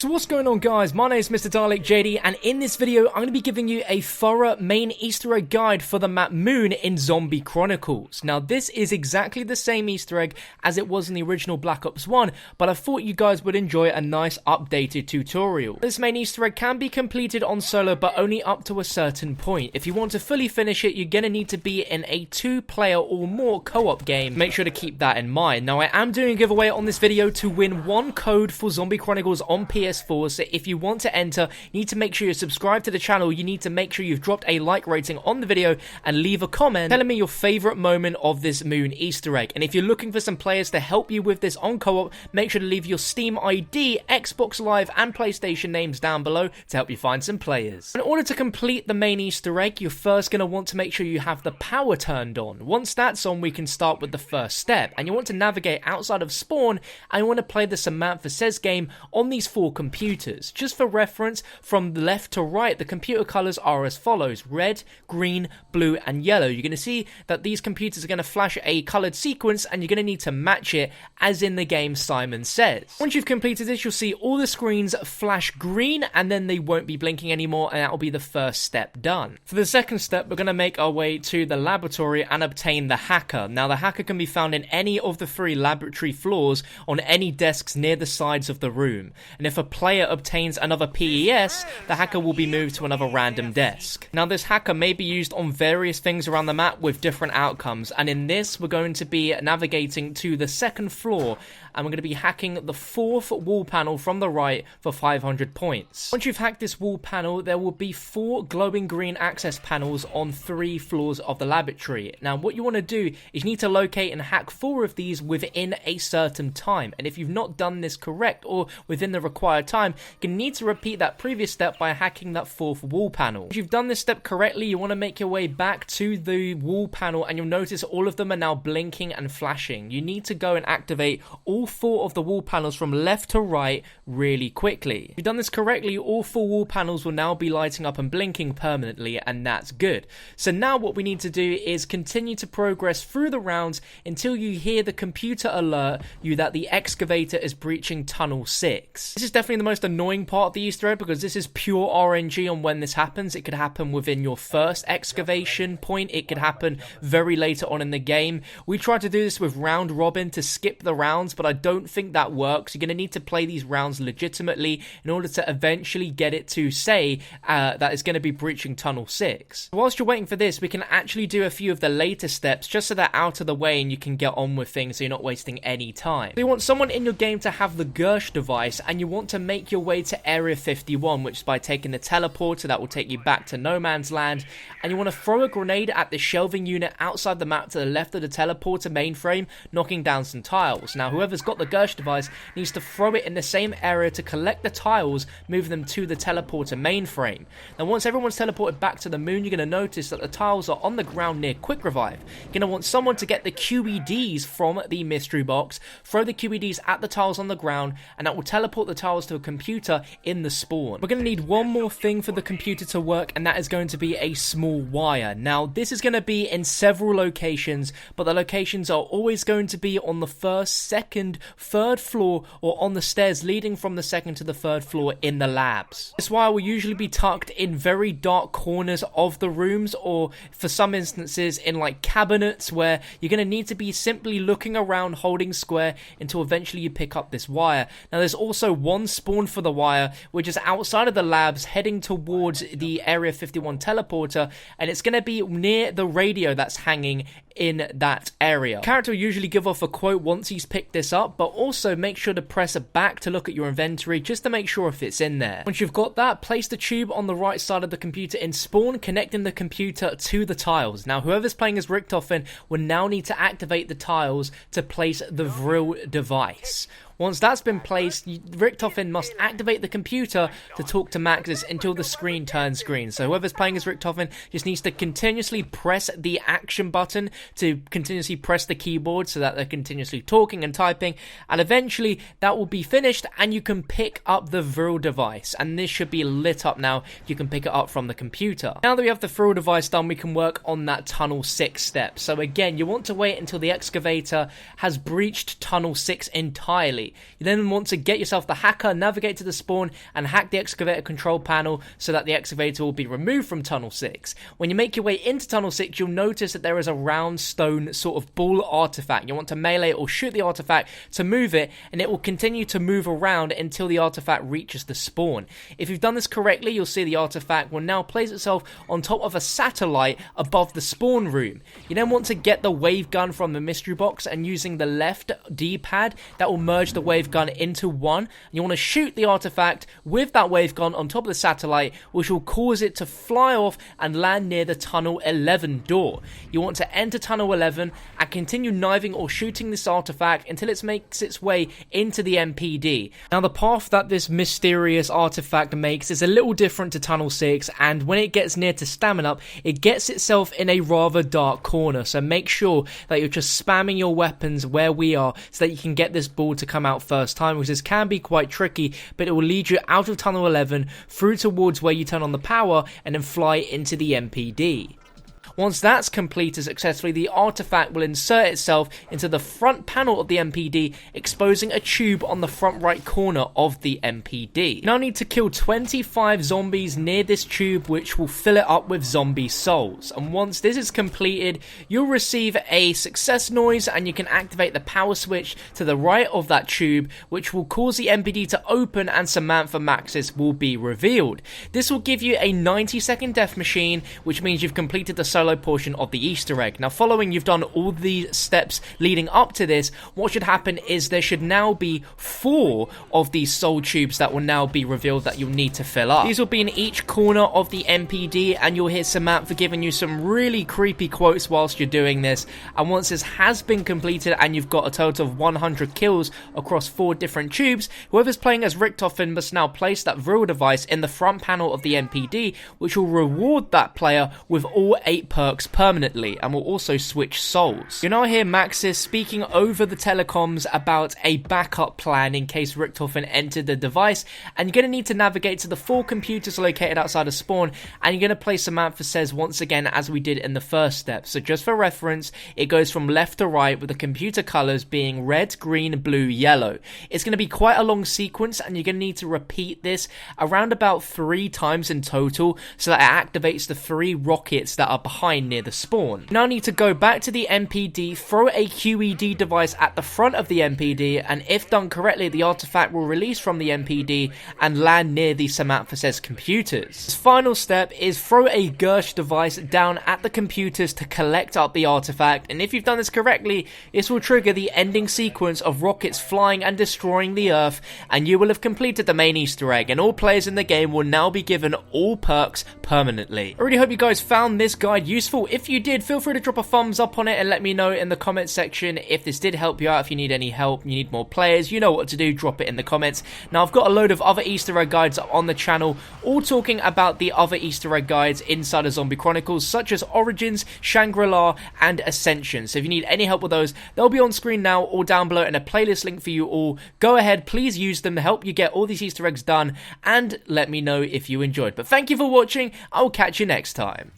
So what's going on, guys? My name is Mr. Dalek JD, and in this video I'm going to be giving you a thorough main Easter egg guide for the map Moon in Zombie Chronicles. Now this is exactly the same Easter egg as it was in the original Black Ops 1, but I thought you guys would enjoy a nice updated tutorial. This main Easter egg can be completed on solo, but only up to a certain point. If you want to fully finish it, you're going to need to be in a 2-player or more co-op game. Make sure to keep that in mind. Now I am doing a giveaway on this video to win one code for Zombie Chronicles on PS4, so if you want to enter, you need to make sure you're subscribed to the channel. You need to make sure you've dropped a like rating on the video and leave a comment telling me your favorite moment of this Moon Easter egg. And if you're looking for some players to help you with this on co-op, make sure to leave your Steam ID, Xbox Live and PlayStation names down below to help you find some players. In order to complete the main Easter egg, you're first going to want to make sure you have the power turned on. Once that's on, we can start with the first step, and you want to navigate outside of spawn, and you want to play the Samantha Says game on these 4 computers. Just for reference, from left to right, the computer colors are as follows: red, green, blue and yellow. You're going to see that these computers are going to flash a colored sequence, and you're going to need to match it as in the game Simon Says. Once you've completed this, you'll see all the screens flash green, and then they won't be blinking anymore, and that will be the first step done. For the second step, we're going to make our way to the laboratory and obtain the hacker. Now the hacker can be found in any of the 3 laboratory floors on any desks near the sides of the room, and if a player obtains another PES, the hacker will be moved to another random desk. Now this hacker may be used on various things around the map with different outcomes, and in this we're going to be navigating to the 2nd floor, and we're going to be hacking the 4th wall panel from the right for 500 points. Once you've hacked this wall panel, there will be 4 glowing green access panels on 3 floors of the laboratory. Now what you want to do is you need to locate and hack 4 of these within a certain time, and if you've not done this correct or within the required time, you need to repeat that previous step by hacking that 4th wall panel. If you've done this step correctly, you want to make your way back to the wall panel, and you'll notice all of them are now blinking and flashing. You need to go and activate all 4 of the wall panels from left to right really quickly. If you've done this correctly, all 4 wall panels will now be lighting up and blinking permanently, and that's good. So now what we need to do is continue to progress through the rounds until you hear the computer alert you that the excavator is breaching tunnel 6. This is definitely the most annoying part of the Easter egg, because this is pure RNG on when this happens. It could happen within your first excavation point, it could happen very later on in the game. We tried to do this with round robin to skip the rounds, but I don't think that works. You're going to need to play these rounds legitimately in order to eventually get it to say that it's going to be breaching tunnel 6. Whilst you're waiting for this, we can actually do a few of the later steps just so they're out of the way and you can get on with things so you're not wasting any time. So you want someone in your game to have the Gersh device, and you want to make your way to Area 51, which is by taking the teleporter that will take you back to No Man's Land, and you want to throw a grenade at the shelving unit outside the map to the left of the teleporter mainframe, knocking down some tiles. Now whoever's got the Gersh device needs to throw it in the same area to collect the tiles, move them to the teleporter mainframe. Now once everyone's teleported back to the moon, you're going to notice that the tiles are on the ground near quick revive. You're going to want someone to get the QEDs from the mystery box, throw the QEDs at the tiles on the ground, and that will teleport the tiles to a computer in the spawn. We're going to need one more thing for the computer to work, and that is going to be a small wire. Now this is going to be in several locations, but the locations are always going to be on the 1st, 2nd, 3rd floor, or on the stairs leading from the 2nd to the 3rd floor in the labs. This wire will usually be tucked in very dark corners of the rooms, or for some instances in like cabinets, where you're going to need to be simply looking around holding square until eventually you pick up this wire. Now there's also one spawn for the wire, which is outside of the labs heading towards the Area 51 teleporter, and it's going to be near the radio that's hanging in that area. The character will usually give off a quote once he's picked this up, but also make sure to press back to look at your inventory just to make sure if it's in there. Once you've got that, place the tube on the right side of the computer in spawn, connecting the computer to the tiles. Now whoever's playing as Verruckt will now need to activate the tiles to place the Vril device. Once that's been placed, Verruckt must activate the computer to talk to Maxis until the screen turns green. So whoever's playing as Verruckt just needs to continuously press the action button to continuously press the keyboard so that they're continuously talking and typing, and eventually that will be finished and you can pick up the Vril device, and this should be lit up now. You can pick it up from the computer. Now that we have the Vril device done, we can work on that tunnel 6 step. So again, you want to wait until the excavator has breached tunnel 6 entirely. You then want to get yourself the hacker, navigate to the spawn, and hack the excavator control panel so that the excavator will be removed from tunnel 6. When you make your way into tunnel 6, you'll notice that there is a round stone sort of ball artifact. You want to melee or shoot the artifact to move it, and it will continue to move around until the artifact reaches the spawn. If you've done this correctly, you'll see the artifact will now place itself on top of a satellite above the spawn room. You then want to get the wave gun from the mystery box, and using the left D-pad, that will merge the wave gun into one. You want to shoot the artifact with that wave gun on top of the satellite, which will cause it to fly off and land near the tunnel 11 door. You want to enter tunnel 11 and continue knifing or shooting this artifact until it makes its way into the MPD. Now the path that this mysterious artifact makes is a little different to tunnel 6, and when it gets near to stamina, it gets itself in a rather dark corner, so make sure that you're just spamming your weapons where we are so that you can get this ball to come out first time, because this can be quite tricky, but it will lead you out of tunnel 11 through towards where you turn on the power and then fly into the MPD. Once that's completed successfully, the artifact will insert itself into the front panel of the MPD, exposing a tube on the front right corner of the MPD. You now need to kill 25 zombies near this tube, which will fill it up with zombie souls. And once this is completed, you'll receive a success noise, and you can activate the power switch to the right of that tube, which will cause the MPD to open and Samantha Maxis will be revealed. This will give you a 90-second death machine, which means you've completed the solo portion of the Easter egg. Now, following you've done all these steps leading up to this, what should happen is there should now be 4 of these soul tubes that will now be revealed that you'll need to fill up. These will be in each corner of the MPD, and you'll hear Samantha giving you some really creepy quotes whilst you're doing this. And once this has been completed and you've got a total of 100 kills across 4 different tubes, whoever's playing as Richtofen must now place that Vril device in the front panel of the MPD, which will reward that player with all 8 perks permanently, and will also switch souls. You now hear Maxis speaking over the telecoms about a backup plan in case Richtofen entered the device, and you're going to need to navigate to the 4 computers located outside of spawn, and you're going to play Samantha Says once again as we did in the first step. So just for reference, it goes from left to right with the computer colors being red, green, blue, yellow. It's going to be quite a long sequence, and you're going to need to repeat this around about 3 times in total so that it activates the 3 rockets that are behind near the spawn. You now need to go back to the MPD, throw a QED device at the front of the MPD, and if done correctly, the artifact will release from the MPD and land near the Samantha Says computers. This final step is throw a Gersh device down at the computers to collect up the artifact, and if you've done this correctly, this will trigger the ending sequence of rockets flying and destroying the Earth, and you will have completed the main Easter egg, and all players in the game will now be given all perks permanently. I really hope you guys found this guide useful. If you did, feel free to drop a thumbs up on it and let me know in the comments section if this did help you out. If you need any help, you need more players, you know what to do, drop it in the comments. Now, I've got a load of other Easter egg guides on the channel, all talking about the other Easter egg guides inside of Zombie Chronicles, such as Origins, Shangri-la, and Ascension. So if you need any help with those, they'll be on screen now or down below in a playlist link for you all. Go ahead, please use them to help you get all these Easter eggs done, and let me know if you enjoyed. But thank you for watching. I'll catch you next time.